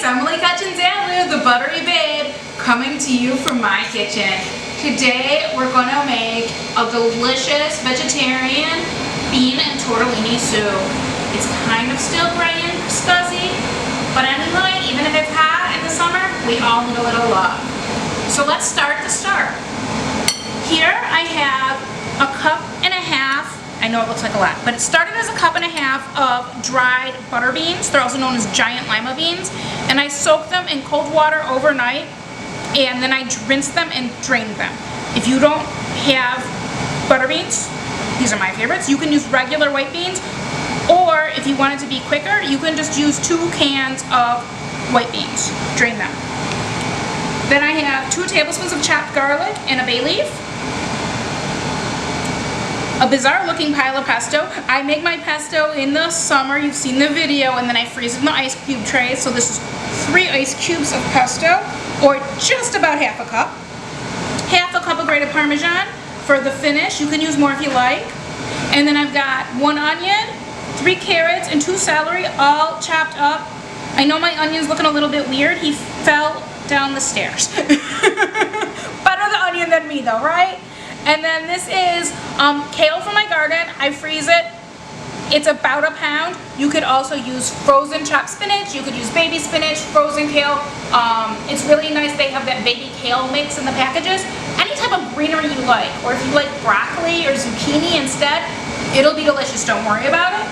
it's Emily Cutchin-Zadler, the Buttery Babe, coming to you from my kitchen. Today we're going to make a delicious vegetarian bean and tortellini soup. It's kind of still gray and scuzzy, but anyway, even if it's hot in the summer, we all need a little love. So let's start the start. Here I have a cup and a half. I know it looks like a lot, but it started as a cup and a half of dried butter beans. They're also known as giant lima beans. And I soaked them in cold water overnight, and then I rinsed them and drained them. If you don't have butter beans, these are my favorites, you can use regular white beans, or if you want it to be quicker, you can just use 2 cans of white beans. Drain them. Then I have 2 tablespoons of chopped garlic and a bay leaf. A bizarre looking pile of pesto. I make my pesto in the summer, you've seen the video, and then I freeze it in the ice cube tray. So this is 3 ice cubes of pesto, or just about half a cup. Half a cup of grated Parmesan for the finish. You can use more if you like. And then I've got 1 onion, 3 carrots, and 2 celery, all chopped up. I know my onion's looking a little bit weird. He fell down the stairs. Better the onion than me though, right? And then this is kale from my garden. I freeze it. It's about a pound. You could also use frozen chopped spinach. You could use baby spinach, frozen kale. It's really nice. They have that baby kale mix in the packages. Any type of greenery you like. Or if you like broccoli or zucchini instead, it'll be delicious. Don't worry about it.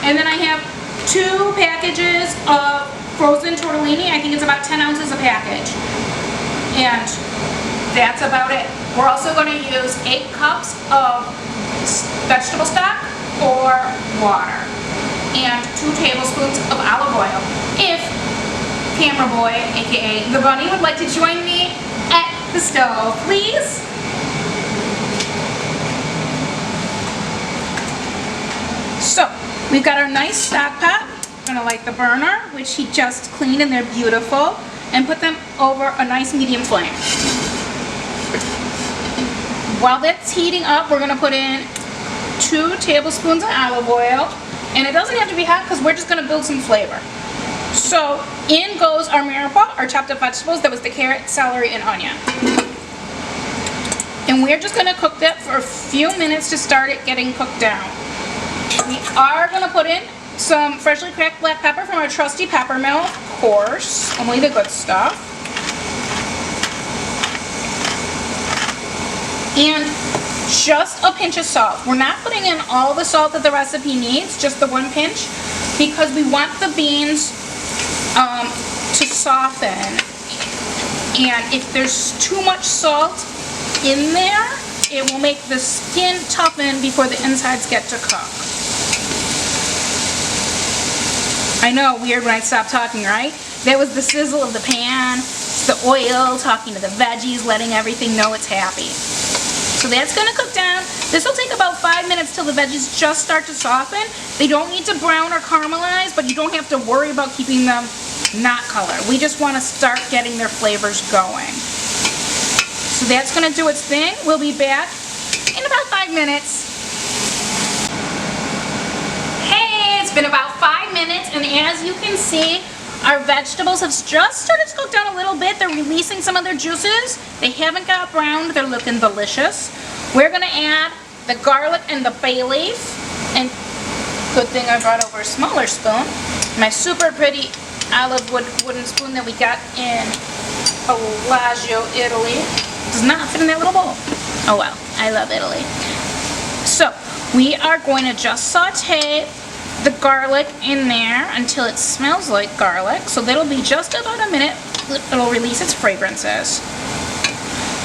And then I have 2 packages of frozen tortellini. I think it's about 10 ounces a package. And that's about it. We're also going to use 8 cups of vegetable stock or water and 2 tablespoons of olive oil. If camera boy, aka the bunny, would like to join me at the stove, please. So we've got our nice stock pot. I'm going to light the burner, which he just cleaned, and they're beautiful, and put them over a nice medium flame. While that's heating up, we're going to put in 2 tablespoons of olive oil, and it doesn't have to be hot because we're just going to build some flavor. So in goes our mirepoix, our chopped up vegetables. That was the carrot, celery, and onion. And we're just going to cook that for a few minutes to start it getting cooked down. We are going to put in some freshly cracked black pepper from our trusty pepper mill, of course, only the good stuff. And just a pinch of salt. We're not putting in all the salt that the recipe needs, just the 1 pinch, because we want the beans to soften. And if there's too much salt in there, it will make the skin toughen before the insides get to cook. I know, weird when I stop talking, right? That was the sizzle of the pan, the oil talking to the veggies, letting everything know it's happy. So that's going to cook down. This will take about 5 minutes till the veggies just start to soften. They don't need to brown or caramelize, but you don't have to worry about keeping them not colored. We just want to start getting their flavors going. So that's going to do its thing. We'll be back in about 5 minutes. Hey, it's been about 5 minutes, and as you can see, our vegetables have just started to cook down a little bit. They're releasing some of their juices. They haven't got browned. They're looking delicious. We're going to add the garlic and the bay leaf. And good thing I brought over a smaller spoon. My super pretty olive wood wooden spoon that we got in Bellagio, Italy. Does not fit in that little bowl. Oh well, I love Italy. So we are going to just saute the garlic in there until it smells like garlic. So that'll be just about a minute. It'll release its fragrances.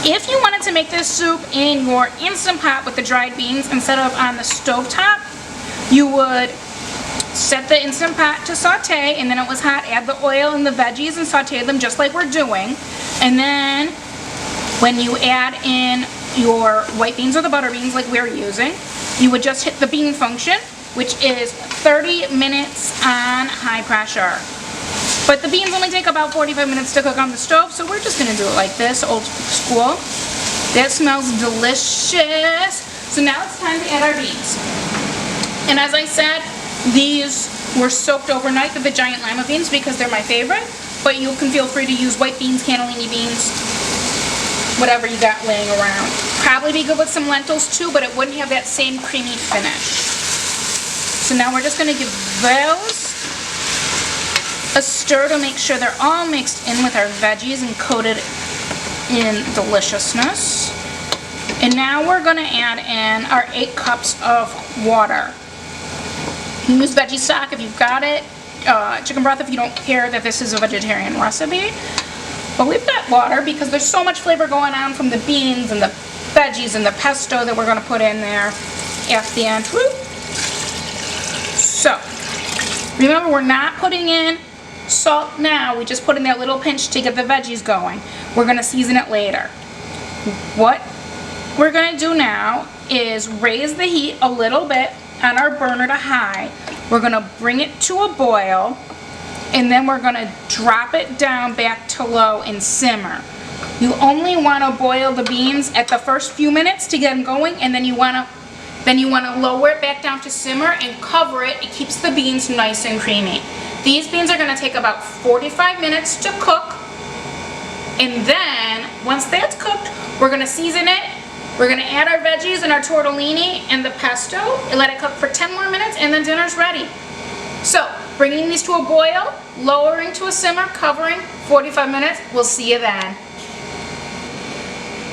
If you wanted to make this soup in your Instant Pot with the dried beans instead of on the stove top, you would set the Instant Pot to saute, and then it was hot, add the oil and the veggies and saute them just like we're doing. And then when you add in your white beans or the butter beans like we're using, you would just hit the bean function, which is 30 minutes on high pressure. But the beans only take about 45 minutes to cook on the stove, so we're just going to do it like this, old school. That smells delicious. So now it's time to add our beans. And as I said, these were soaked overnight, the giant lima beans, because they're my favorite. But you can feel free to use white beans, cannellini beans, whatever you got laying around. Probably be good with some lentils too, but it wouldn't have that same creamy finish. So now we're just going to give those a stir to make sure they're all mixed in with our veggies and coated in deliciousness. And now we're going to add in our 8 cups of water. You can use veggie stock if you've got it, chicken broth if you don't care that this is a vegetarian recipe. But we've got water because there's so much flavor going on from the beans and the veggies and the pesto that we're going to put in there at the end. Woo. So, remember, we're not putting in salt now. We just put in that little pinch to get the veggies going. We're going to season it later. What we're going to do now is raise the heat a little bit on our burner to high. We're going to bring it to a boil, and then we're going to drop it down back to low and simmer. You only want to boil the beans at the first few minutes to get them going, and then you want to lower it back down to simmer and cover it. It keeps the beans nice and creamy. These beans are going to take about 45 minutes to cook, and then once that's cooked, we're going to season it. We're going to add our veggies and our tortellini and the pesto and let it cook for 10 more minutes, and then dinner's ready. So, bringing these to a boil, lowering to a simmer, covering 45 minutes. We'll see you then.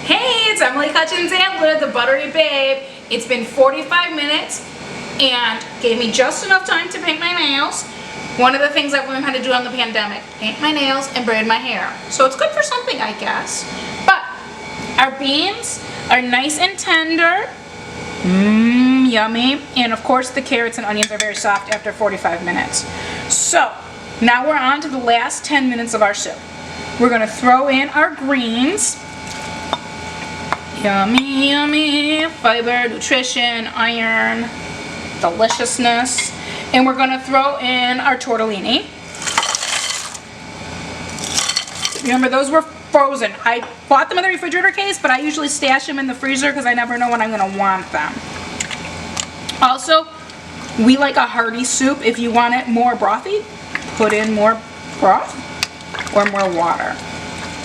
Hey, it's Emily Cutchins-Adler, the Buttery Babe. It's been 45 minutes and gave me just enough time to paint my nails. One of the things I've learned how to do on the pandemic, paint my nails and braid my hair. So it's good for something, I guess. But our beans are nice and tender. Yummy. And of course the carrots and onions are very soft after 45 minutes. So now we're on to the last 10 minutes of our soup. We're going to throw in our greens. Yummy, yummy. Fiber, nutrition, iron, deliciousness. And we're going to throw in our tortellini. Remember, those were frozen. I bought them in the refrigerator case, but I usually stash them in the freezer because I never know when I'm going to want them. Also, we like a hearty soup. If you want it more brothy, put in more broth or more water.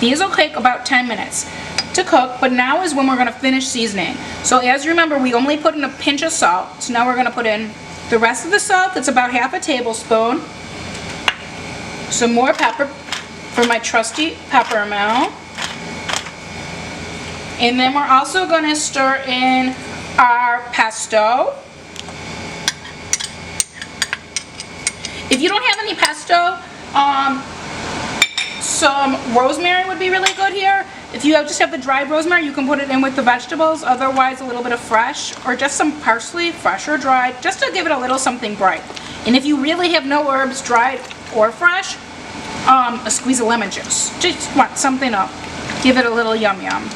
These will take about 10 minutes to cook, but now is when we're going to finish seasoning. So as you remember, we only put in a pinch of salt. So now we're going to put in the rest of the salt. That's about half a tablespoon. Some more pepper for my trusty pepper mill. And then we're also going to stir in our pesto. If you don't have any pesto, some rosemary would be really good here. If you just have the dried rosemary, you can put it in with the vegetables. Otherwise, a little bit of fresh or just some parsley, fresh or dried, just to give it a little something bright. And if you really have no herbs, dried or fresh, a squeeze of lemon juice. Just want something up. Give it a little yum yum.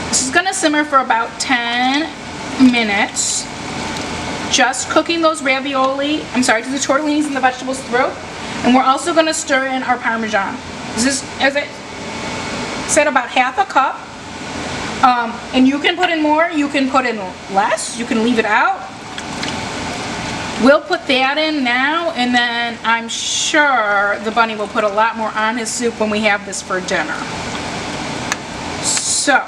This is going to simmer for about 10 minutes. Just cooking those ravioli, the tortellinis and the vegetables through. And we're also going to stir in our Parmesan. This is, as I said, about half a cup. And you can put in more, you can put in less, you can leave it out. We'll put that in now, and then I'm sure the bunny will put a lot more on his soup when we have this for dinner. So,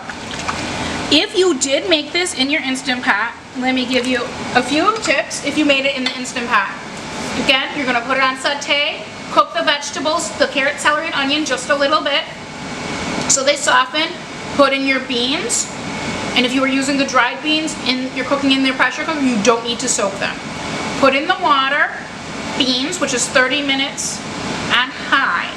if you did make this in your Instant Pot, let me give you a few tips if you made it in the Instant Pot. Again, you're going to put it on saute, cook the vegetables, the carrot, celery, and onion just a little bit so they soften. Put in your beans, and if you were using the dried beans and you're cooking in their pressure cooker, you don't need to soak them. Put in the water, beans, which is 30 minutes on high.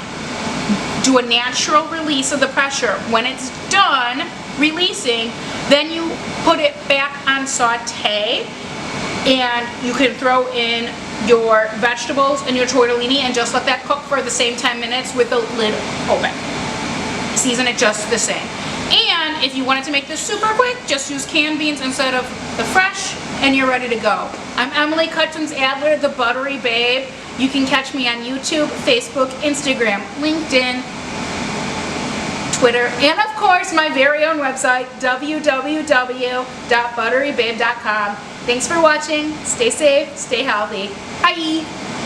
Do a natural release of the pressure. When it's done releasing, then you put it back on saute, and you can throw in your vegetables and your tortellini and just let that cook for the same 10 minutes with the lid open. Season it just the same. And if you wanted to make this super quick, just use canned beans instead of the fresh, and you're ready to go. I'm Emily Cutchins-Adler, the Buttery Babe. You can catch me on YouTube, Facebook, Instagram, LinkedIn, Twitter, and of course my very own website, www.butterybabe.com. Thanks for watching. Stay safe, stay healthy. Bye!